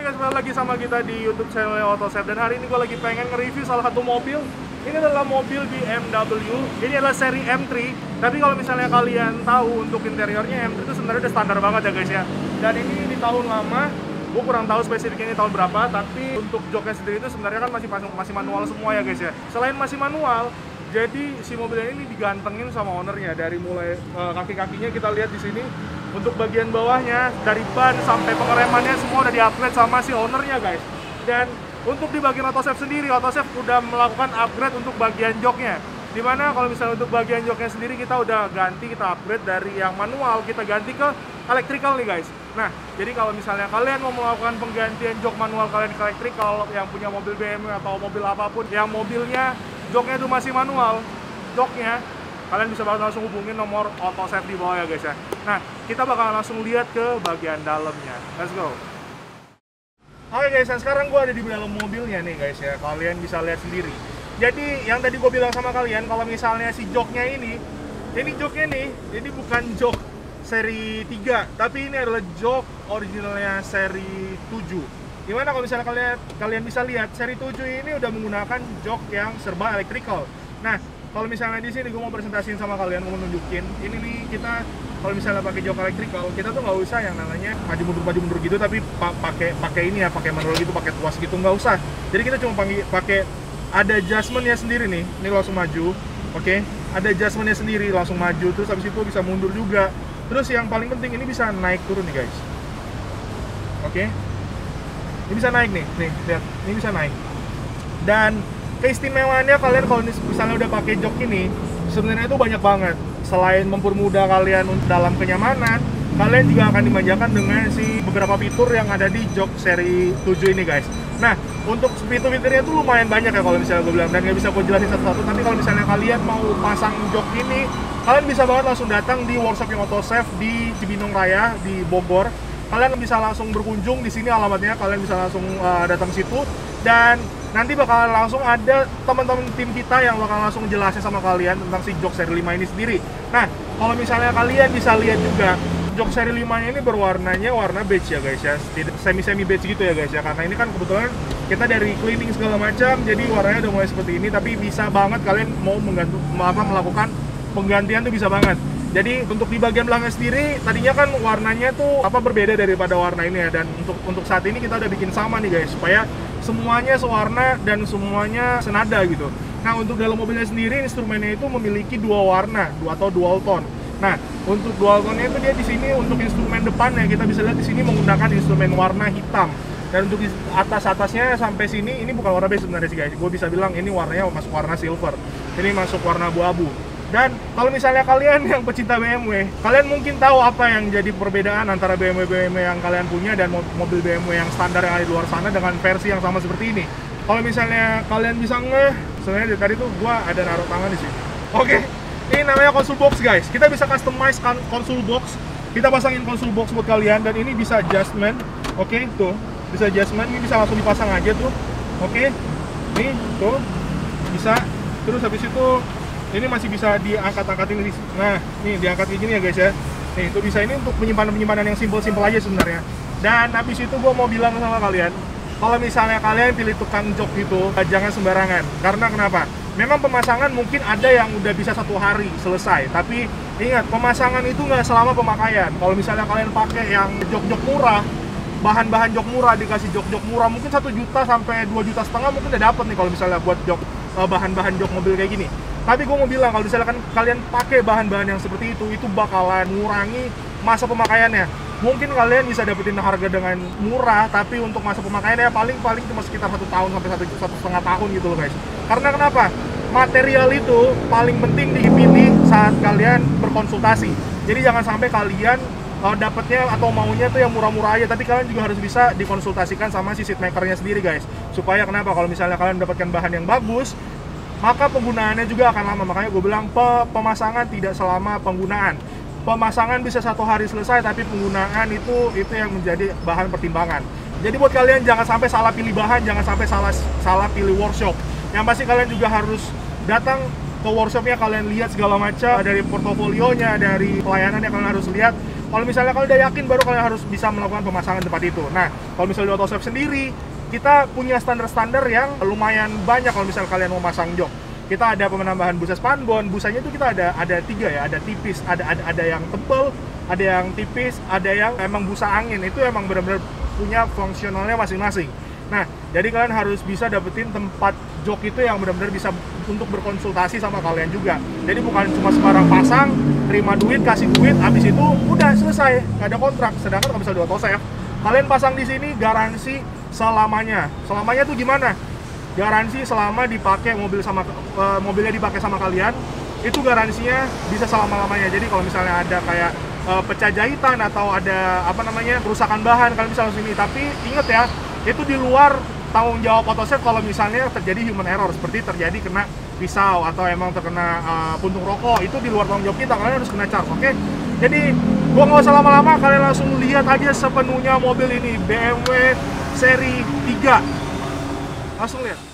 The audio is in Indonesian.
guys, balik lagi sama kita di YouTube channel Autosave. Dan hari ini gue lagi pengen nge-review salah satu mobil. Ini adalah mobil BMW. Ini adalah seri M3. Tapi kalau misalnya kalian tahu untuk interiornya, M3 itu sebenarnya udah standar banget ya guys ya. Dan ini di tahun lama, gue kurang tahu spesifiknya ini tahun berapa. Tapi untuk joknya sendiri itu sebenarnya kan masih manual semua ya guys ya. Selain masih manual, jadi si mobil ini digantengin sama ownernya. Dari mulai kaki-kakinya kita lihat di sini. Untuk bagian bawahnya, dari ban sampai pengeremannya semua udah di-upgrade sama si ownernya guys. Dan untuk di bagian Autosave sendiri, Autosave udah melakukan upgrade untuk bagian joknya. Dimana kalau misalnya untuk bagian joknya sendiri kita udah ganti, kita upgrade dari yang manual, kita ganti ke electrical nih guys. Nah, jadi kalau misalnya kalian mau melakukan penggantian jok manual kalian ke electrical, yang punya mobil BMW atau mobil apapun, yang mobilnya joknya itu masih manual, joknya, kalian bisa banget langsung hubungin nomor Autosave di bawah ya guys ya. Nah, kita bakal langsung lihat ke bagian dalamnya. Let's go. Oke guys, dan sekarang gue ada di dalam mobilnya nih guys ya. Kalian bisa lihat sendiri. Jadi yang tadi gue bilang sama kalian, kalau misalnya si joknya ini joknya nih, ini bukan jok seri 3, tapi ini adalah jok originalnya seri 7. Dimana kalau misalnya kalian bisa lihat, seri 7 ini udah menggunakan jok yang serba electrical. Nah, kalau misalnya di sini gue mau presentasiin sama kalian, mau nunjukin ini nih, kita kalau misalnya pakai jok electrical, kita tuh nggak usah yang namanya maju mundur gitu, tapi pakai ini ya, pakai manual gitu, pakai tuas gitu, nggak usah. Jadi kita cuma pakai ada adjustmentnya sendiri nih, ini langsung maju, oke? Ada adjustmentnya sendiri, langsung maju, terus habis itu bisa mundur juga. Terus yang paling penting ini bisa naik turun nih guys, oke? Ini bisa naik nih lihat, ini bisa naik. Dan keistimewaannya kalian kalau misalnya udah pakai jok ini, sebenarnya itu banyak banget. Selain mempermudah kalian dalam kenyamanan, kalian juga akan dimanjakan dengan si beberapa fitur yang ada di jok seri 7 ini guys. Nah, untuk fitur-fiturnya itu lumayan banyak ya kalau misalnya gue bilang, dan nggak bisa gue jelasin satu-satu. Tapi kalau misalnya kalian mau pasang jok ini, kalian bisa banget langsung datang di workshop yang Autosave di Cibinong Raya di Bogor. Kalian bisa langsung berkunjung di sini alamatnya, kalian bisa langsung datang situ, dan nanti bakal langsung ada teman-teman tim kita yang bakal langsung jelasin sama kalian tentang si jok seri 5 ini sendiri. Nah, kalau misalnya kalian bisa lihat juga, jok seri 5-nya ini berwarnanya warna beige ya guys ya, semi beige gitu ya guys ya, karena ini kan kebetulan kita dari cleaning segala macam, jadi warnanya udah mulai seperti ini. Tapi bisa banget kalian mau melakukan penggantian tuh bisa banget. Jadi untuk di bagian belakang sendiri, tadinya kan warnanya tuh berbeda daripada warna ini ya, dan untuk saat ini kita udah bikin sama nih guys, supaya semuanya sewarna dan semuanya senada gitu. Nah, untuk dalam mobilnya sendiri, instrumennya itu memiliki dua warna, atau dual tone. Nah, untuk dual tone-nya itu dia di sini untuk instrumen depannya, kita bisa lihat di sini menggunakan instrumen warna hitam. Dan untuk di atasnya sampai sini, ini bukan warna beige sebenarnya sih guys. Gue bisa bilang ini warnanya masuk warna silver. Ini masuk warna abu-abu. Dan kalau misalnya kalian yang pecinta BMW, kalian mungkin tahu apa yang jadi perbedaan antara BMW yang kalian punya dan mobil BMW yang standar yang ada di luar sana dengan versi yang sama seperti ini. Kalau misalnya kalian bisa sebenarnya dari tadi tuh gua ada naruh tangan di sini. Oke, ini namanya console box guys. Kita bisa customize console box. Kita pasangin console box buat kalian, dan ini bisa adjustment. Oke, tuh bisa adjustment. Ini bisa langsung dipasang aja tuh. Oke, nih tuh bisa. Terus habis itu ini masih bisa diangkat-angkatin. Nah, nih diangkat kayak gini ya guys ya. Nih, itu bisa, ini untuk penyimpanan yang simpel-simpel aja sebenarnya. Dan habis itu gue mau bilang sama kalian, kalau misalnya kalian pilih tukang jok gitu, jangan sembarangan. Karena kenapa? Memang pemasangan mungkin ada yang udah bisa 1 hari selesai. Tapi ingat, pemasangan itu nggak selama pemakaian. Kalau misalnya kalian pakai yang jok-jok murah, bahan-bahan jok murah, dikasih jok-jok murah, mungkin 1 juta sampai 2,5 juta mungkin udah dapet nih kalau misalnya buat jok bahan-bahan jok mobil kayak gini. Tapi gue mau bilang, kalau misalkan kalian pakai bahan-bahan yang seperti itu bakalan ngurangi masa pemakaiannya. Mungkin kalian bisa dapetin harga dengan murah, tapi untuk masa pemakaiannya paling cuma sekitar 1 tahun sampai 1,5 tahun gitu loh guys. Karena kenapa? Material itu paling penting dipilih saat kalian berkonsultasi. Jadi jangan sampai kalian dapatnya atau maunya tuh yang murah-murah aja, tapi kalian juga harus bisa dikonsultasikan sama si seatmakernya sendiri guys. Supaya kenapa? Kalau misalnya kalian mendapatkan bahan yang bagus, maka penggunaannya juga akan lama. Makanya gue bilang pemasangan tidak selama penggunaan. Pemasangan bisa 1 hari selesai, tapi penggunaan itu yang menjadi bahan pertimbangan. Jadi buat kalian jangan sampai salah pilih bahan, jangan sampai salah pilih workshop. Yang pasti kalian juga harus datang ke workshopnya, kalian lihat segala macam dari portofolionya, dari pelayanannya, kalian harus lihat Kalau misalnya kalian udah yakin, baru kalian harus bisa melakukan pemasangan tempat itu. Nah, kalau misalnya di AutoSave sendiri, kita punya standar-standar yang lumayan banyak kalau misalnya kalian mau masang jok. Kita ada penambahan busa spanbon. Busanya itu kita ada 3 ya, ada tipis, ada yang tebal, ada yang tipis, ada yang emang busa angin. Itu emang benar-benar punya fungsionalnya masing-masing. Nah, jadi kalian harus bisa dapetin tempat jok itu yang benar-benar bisa untuk berkonsultasi sama kalian juga. Jadi bukan cuma sembarang pasang, terima duit, kasih duit, habis itu udah selesai, nggak ada kontrak. Sedangkan kalau misalnya di AutoSave, kalian pasang di sini garansi selamanya. Selamanya tuh gimana? Garansi selama dipakai mobilnya dipakai sama kalian, itu garansinya bisa selama-lamanya. Jadi kalau misalnya ada kayak pecah jahitan atau ada kerusakan bahan, kalian bisa langsung ini. Tapi inget ya, itu di luar tanggung jawab AutoSave kalau misalnya terjadi human error, seperti terjadi kena pisau atau emang terkena puntung rokok, itu di luar tanggung jawab kita, kalian harus kena charge, oke? Jadi gua nggak usah lama-lama, kalian langsung lihat aja sepenuhnya mobil ini, BMW seri 3. Langsung lihat.